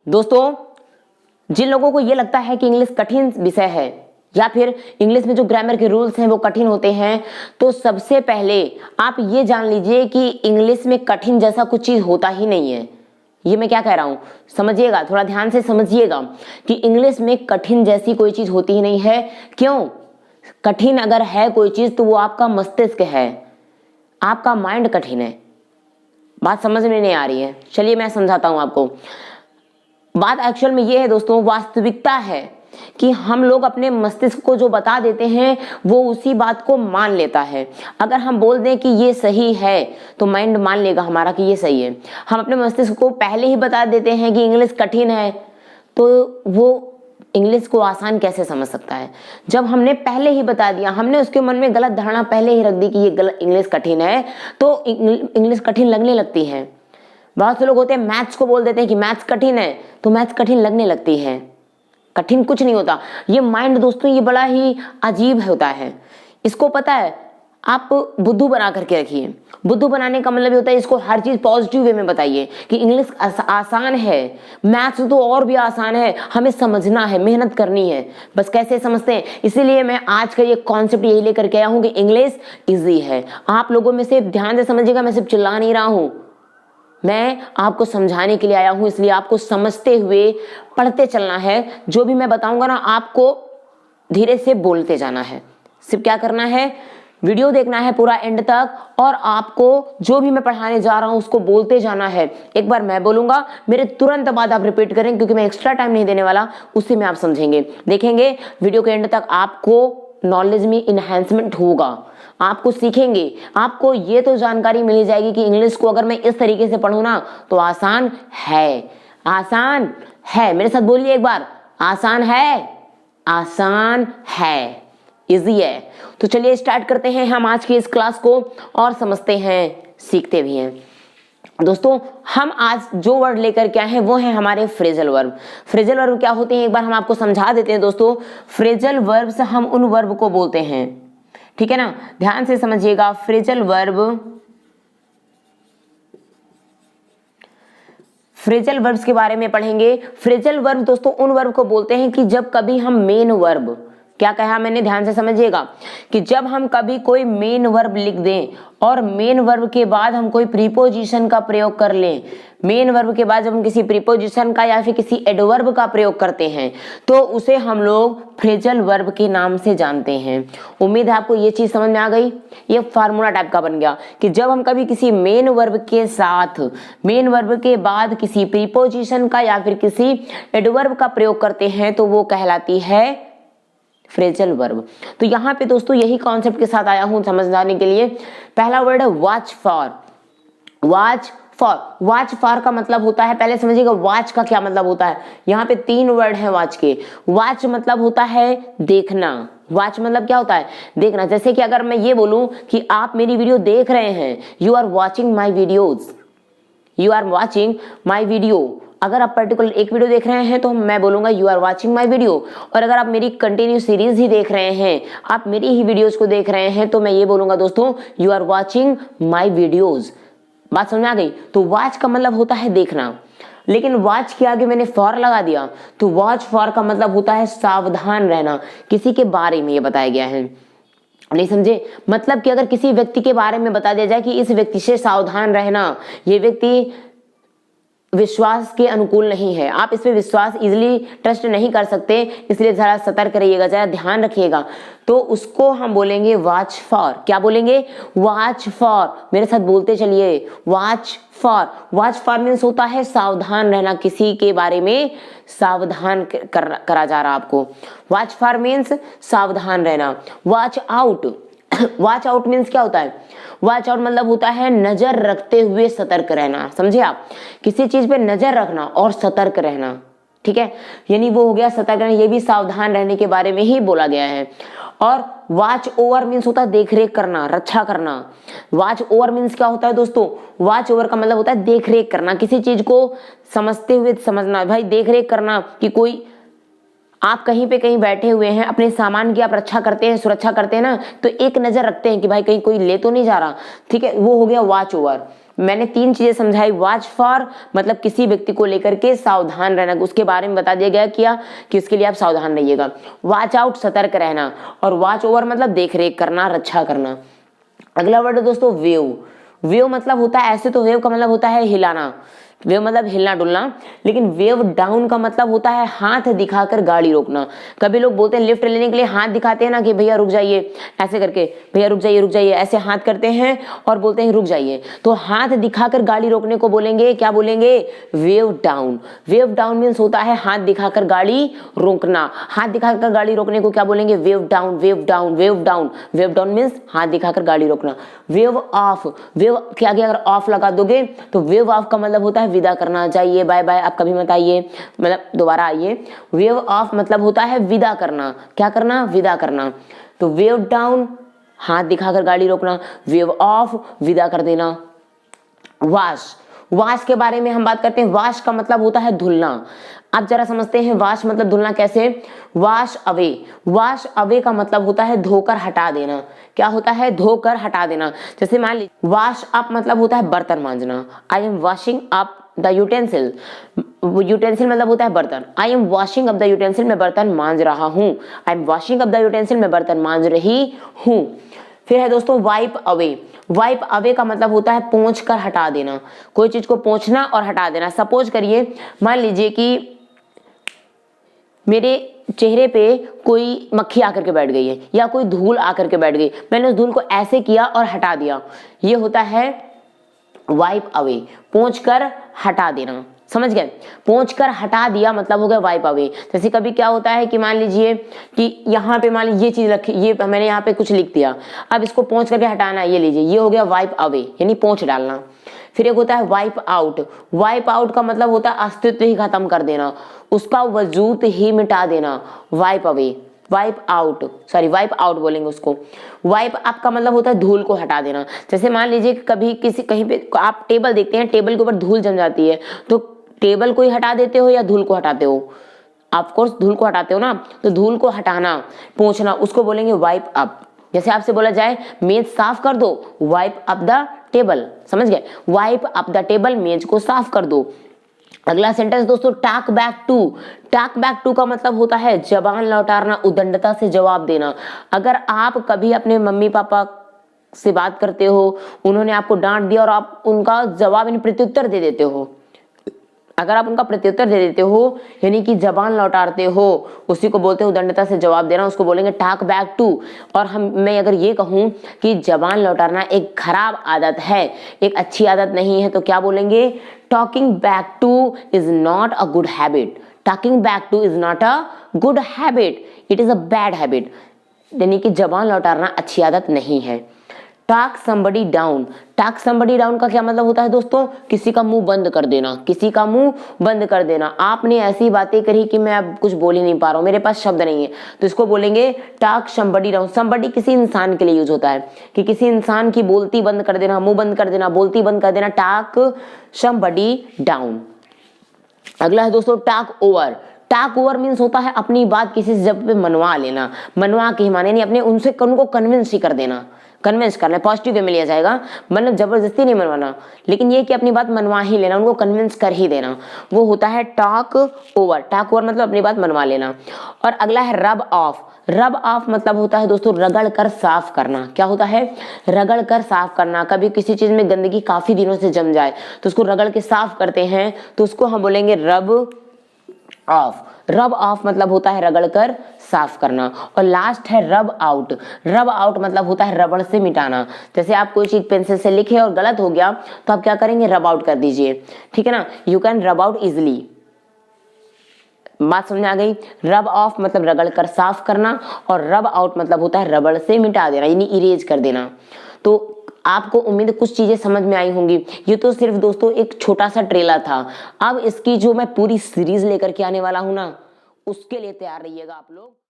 दोस्तों, जिन लोगों को ये लगता है कि इंग्लिश कठिन विषय है या फिर इंग्लिश में जो ग्रामर के रूल्स हैं वो कठिन होते हैं, तो सबसे पहले आप ये जान लीजिए कि इंग्लिश में कठिन जैसा कुछ चीज होता ही नहीं है। ये मैं क्या कह रहा हूं, समझिएगा, थोड़ा ध्यान से समझिएगा कि इंग्लिश में कठिन जैसी कोई चीज होती ही नहीं है। क्यों? कठिन अगर है कोई चीज तो वो आपका मस्तिष्क है, आपका माइंड कठिन है। बात समझ में नहीं आ रही है? चलिए मैं समझाता हूं आपको। बात एक्चुअल में ये है दोस्तों, वास्तविकता है कि हम लोग अपने मस्तिष्क को जो बता देते हैं वो उसी बात को मान लेता है। अगर हम बोल दें कि ये सही है तो माइंड मान लेगा हमारा कि ये सही है। हम अपने मस्तिष्क को पहले ही बता देते हैं कि इंग्लिश कठिन है तो वो इंग्लिश को आसान कैसे समझ सकता है? जब हमने पहले ही बता दिया, हमने उसके मन में गलत धारणा पहले ही रख दी कि ये गलत इंग्लिश कठिन है, तो इंग्लिश कठिन लगने लगती है। बहुत से लोग होते हैं मैथ्स को बोल देते हैं कि मैथ्स कठिन है तो मैथ्स कठिन लगने लगती है। कठिन कुछ नहीं होता। ये माइंड दोस्तों ये बड़ा ही अजीब होता है। इसको पता है, आप बुद्धू बना करके रखिए। बुद्धू बनाने का मतलब ये होता है इसको हर चीज पॉजिटिव वे में बताइए कि इंग्लिश आसान है, मैथ्स तो और भी आसान है, हमें समझना है, मेहनत करनी है। बस कैसे समझते हैं? इसीलिए मैं आज का ये कॉन्सेप्ट यही लेकर के आया हूं कि इंग्लिश इजी है। आप लोगों में से ध्यान से समझिएगा, मैं सिर्फ चिल्ला नहीं रहा हूं, मैं आपको समझाने के लिए आया हूं। इसलिए आपको समझते हुए पढ़ते चलना है। जो भी मैं बताऊंगा ना, आपको धीरे से बोलते जाना है। सिर्फ क्या करना है, वीडियो देखना है पूरा एंड तक, और आपको जो भी मैं पढ़ाने जा रहा हूं उसको बोलते जाना है। एक बार मैं बोलूंगा, मेरे तुरंत बाद आप रिपीट करें, क्योंकि मैं एक्स्ट्रा टाइम नहीं देने वाला, उससे में आप समझेंगे। देखेंगे वीडियो के एंड तक, आपको नॉलेज में इनहैंसमेंट होगा, आपको सीखेंगे, आपको ये तो जानकारी मिल जाएगी कि इंग्लिश को अगर मैं इस तरीके से पढ़ूं ना तो आसान है। आसान है, मेरे साथ बोलिए एक बार, आसान है, आसान है, इजी है। तो चलिए स्टार्ट करते हैं हम आज की इस क्लास को, और समझते हैं, सीखते भी हैं। दोस्तों, हम आज जो वर्ड लेकर के आए हैं वो है हमारे फ्रेजल वर्ब। फ्रेजल वर्ब क्या होते हैं एक बार हम आपको समझा देते हैं दोस्तों। फ्रेजल वर्ब से हम उन वर्ब को बोलते हैं, ठीक है ना, ध्यान से समझिएगा। फ्रेजल वर्ब्स के बारे में पढ़ेंगे। फ्रेजल वर्ब दोस्तों उन वर्ब को बोलते हैं कि जब कभी हम मेन वर्ब, क्या कहा मैंने, ध्यान से समझिएगा, कि जब हम कभी कोई मेन वर्ब लिख दें और मेन वर्ब के बाद हम कोई प्रीपोजिशन का प्रयोग कर लें, मेन वर्ब के बाद जब हम किसी प्रीपोजिशन का या फिर किसी एडवर्ब का प्रयोग करते हैं तो उसे हम लोग फ्रेजल वर्ब के नाम से जानते हैं। उम्मीद है आपको ये चीज समझ में आ गई। ये फार्मूला टाइप का बन गया कि जब हम कभी किसी मेन वर्ब के साथ, मेन वर्ब के बाद किसी प्रीपोजिशन का या फिर किसी एडवर्ब का प्रयोग करते हैं तो वो कहलाती है फ्रेजल वर्ब। तो यहाँ पे दोस्तों यही कॉन्सेप्ट के साथ आया हूं समझाने के लिए। पहला वर्ड है watch for. Watch for, watch for का मतलब होता है, पहले समझिएगा वॉच का क्या मतलब होता है। यहाँ पे 3 वर्ड है वॉच के। वॉच मतलब होता है देखना। वॉच मतलब क्या होता है, देखना। जैसे कि अगर मैं ये बोलूं कि आप मेरी वीडियो देख रहे हैं, you are watching my videos, you are watching my video. अगर आप पर्टिकुलर एक वीडियो देख रहे हैं तो मैं बोलूंगा you are watching my video, और अगर आप मेरी कंटिन्यू सीरीज ही देख रहे हैं, आप मेरी ही वीडियोस को देख रहे हैं, तो मैं ये बोलूंगा दोस्तों you are watching my videos. बात समझ में आ गई? तो वॉच का मतलब होता है देखना, लेकिन वॉच के आगे मैंने फॉर लगा दिया तो वॉच फॉर का मतलब होता है सावधान रहना। किसी के बारे में ये बताया गया है, नहीं समझे? मतलब कि अगर किसी व्यक्ति के बारे में बता दिया जाए कि इस व्यक्ति से सावधान रहना, ये व्यक्ति विश्वास के अनुकूल नहीं है, आप इस पे विश्वास इजीली ट्रस्ट नहीं कर सकते, इसलिए जरा सतर्क रहिएगा, जरा ध्यान रखिएगा, तो उसको हम बोलेंगे वॉच फॉर। क्या बोलेंगे? Watch for. मेरे साथ बोलते चलिए, watch for. Watch for means होता है सावधान रहना, किसी के बारे में सावधान करा जा रहा आपको। वॉच फॉर मीन्स सावधान रहना। Watch out, watch out means क्या होता है? वॉच आउट मतलब होता है नजर रखते हुए सतर्क रहना। समझे आप? किसी चीज पे नजर रखना और सतर्क रहना, ठीक है, यानी वो हो गया सतर्क रहना। ये भी सावधान रहने के बारे में ही बोला गया है। और वॉच ओवर मीन्स होता है देख रेख करना, रक्षा करना। वॉच ओवर मीन्स क्या होता है दोस्तों? वॉच ओवर का मतलब होता है देख रेख करना, किसी चीज को समझते हुए समझना। भाई देख रेख करना कि कोई, आप कहीं पे कहीं बैठे हुए हैं, अपने सामान की आप रक्षा करते हैं, सुरक्षा करते हैं ना, तो एक नजर रखते हैं कि भाई कहीं कोई ले तो नहीं जा रहा, ठीक है, वो हो गया वॉच ओवर। मैंने 3 चीजें समझाई। वॉच फॉर मतलब किसी व्यक्ति को लेकर के सावधान रहना, उसके बारे में बता दिया गया क्या कि उसके लिए आप सावधान रहिएगा। वॉच आउट सतर्क रहना, और वॉच ओवर मतलब देख रेख करना, रक्षा करना। अगला वर्ड है दोस्तों वेव। वेव मतलब होता है, ऐसे तो वेव का मतलब होता है हिलाना, वेव मतलब हिलना डुलना, लेकिन वेव डाउन का मतलब होता है हाथ दिखाकर गाड़ी रोकना। कभी लोग बोलते हैं लिफ्ट लेने के लिए हाथ दिखाते हैं ना कि भैया रुक जाइए, ऐसे करके भैया रुक जाइए, ऐसे हाथ करते हैं और बोलते हैं रुक जाइए, तो हाथ दिखाकर गाड़ी रोकने को बोलेंगे, क्या बोलेंगे, wave down. Wave down means होता है हाथ दिखाकर गाड़ी रोकना। हाथ दिखाकर गाड़ी रोकने को क्या बोलेंगे, wave down, wave down, wave down. Wave down means हाथ दिखाकर गाड़ी रोकना। वेव ऑफ, वेव के आगे अगर ऑफ लगा दोगे तो वेव ऑफ का मतलब होता है विदा करना, जाइए, बाय बाय, आप कभी मत आइए, मतलब दोबारा आइए। वेव ऑफ मतलब होता है विदा करना, क्या करना, विदा करना। तो वेव डाउन हाथ दिखाकर गाड़ी रोकना, वेव ऑफ विदा कर देना। वॉश, वॉश के बारे में हम बात करते हैं। वॉश का मतलब होता है धुलना। आप जरा समझते हैं वॉश मतलब धुलना कैसे। वॉश अवे, वॉश अवे का मतलब होता है धोकर हटा देना। क्या होता है, धोकर हटा देना। जैसे मान लीजिए वॉश अप मतलब होता है बर्तन मांजना। I am washing up the utensil, utensil मतलब होता है बर्तन। I am washing up the utensil, मैं बर्तन मांज रहा हूँ। I am washing up the utensil, मैं बर्तन मांज रही हूँ। फिर है दोस्तों वाइप अवे। वाइप अवे का मतलब होता है पोंछ कर हटा देना, कोई चीज को पोंछना और हटा देना। सपोज करिए, मान लीजिए कि मेरे चेहरे पे कोई मक्खी आकर के बैठ गई है या कोई धूल आकर के बैठ गई, मैंने उस धूल को ऐसे किया और हटा दिया, ये होता है वाइप अवे, पोंछ कर हटा देना। समझ गए, पोंछ कर हटा दिया मतलब हो गया वाइप अवे। जैसे कभी क्या होता है कि मान लीजिए कि यहाँ पे मान लीजिए ये चीज रखी, ये मैंने यहाँ पे कुछ लिख दिया, अब इसको पोंछ करके हटाना, ये लीजिए, ये हो गया वाइप अवे यानी पोंछ डालना। फिर एक होता है वाइप आउट। वाइप आउट का मतलब होता है अस्तित्व ही खत्म कर देना, उसका वजूद ही मिटा देना। Wipe away, wipe out, sorry wipe out बोलेंगे उसको। वाइप अप का मतलब होता है धूल को हटा देना। जैसे मान लीजिए कभी किसी कहीं पे आप टेबल देखते हैं, टेबल के ऊपर धूल जम जाती है, तो टेबल को ही हटा देते हो या धूल को हटाते हो, ऑफ कोर्स धूल को हटाते हो ना। तो धूल को हटाना, पोंछना, उसको बोलेंगे वाइप अप। जैसे आपसे बोला जाए मेज साफ कर दो, वाइप अप द टेबल, समझ गए, वाइप अप द टेबल, मेज को साफ कर दो। अगला सेंटेंस दोस्तों talk back to. Talk back to का मतलब होता है जबान लौटाना, उदंडता से जवाब देना। अगर आप कभी अपने मम्मी पापा से बात करते हो, उन्होंने आपको डांट दिया और आप उनका जवाब यानी प्रत्युत्तर दे देते हो, अगर आप उनका प्रत्युत्तर दे देते हो यानी कि जबान लौटाते हो, उसी को बोलते हैं उदंडता से जवाब देना, उसको बोलेंगे टॉक बैक टू। और मैं अगर ये कहूं कि जबान लौटाना एक खराब आदत है, एक अच्छी आदत नहीं है, तो क्या बोलेंगे, talking back two is not a good habit. Talking back two is not a good habit, it is a bad habit, यानी कि जबान लौटाना अच्छी आदत नहीं है। Talk somebody down. Talk somebody down का क्या मतलब होता है दोस्तों, किसी का मुंह बंद कर देना, किसी का मुंह बंद कर देना। आपने ऐसी बातें करी कि मैं अब कुछ बोल ही नहीं पा रहा हूं, मेरे पास शब्द नहीं है, तो इसको बोलेंगे टॉक समबडी डाउन। समबडी किसी इंसान के लिए यूज होता है कि किसी इंसान की बोलती बंद कर देना, मुंह बंद कर देना, बोलती बंद कर देना, टॉक समबडी डाउन। अगला है दोस्तों talk over. Talk over means होता है अपनी बात किसी से जब पे मनवा लेना, मनवा के ही माने यानी अपने उनसे उनको कन्विंस ही कर देना, कन्विंस करना, पॉजिटिव वे में लिया जाएगा, मतलब जबरदस्ती नहीं मनवाना, लेकिन ये कि अपनी बात मनवा ही लेना, उनको कन्विंस कर ही देना, वो होता है टॉक ओवर। टॉक ओवर मतलब अपनी बात मनवा लेना। और अगला है रब ऑफ। रब ऑफ मतलब होता है दोस्तों रगड़ कर साफ करना। क्या होता है, रगड़ कर साफ करना। कभी किसी चीज में गंदगी काफी दिनों से जम जाए तो उसको रगड़ के साफ करते हैं, तो उसको हम बोलेंगे रब ऑफ। रब ऑफ मतलब होता है रगड़ कर साफ करना। और लास्ट है रब आउट। रब आउट मतलब होता है रबड़ से मिटाना। जैसे आप कोई चीज पेंसिल से लिखे और गलत हो गया तो आप क्या करेंगे, रब आउट कर दीजिए, ठीक है ना, यू कैन रब आउट इजिली। बात समझ आ गई। रब ऑफ मतलब रगड़ कर साफ करना और रब आउट मतलब होता है रबड़ से मिटा देना यानी इरेज कर देना। तो आपको उम्मीद कुछ चीजें समझ में आई होंगी। ये तो सिर्फ दोस्तों एक छोटा सा ट्रेलर था। अब इसकी जो मैं पूरी सीरीज लेकर के आने वाला हूं ना, उसके लिए तैयार रहिएगा आप लोग।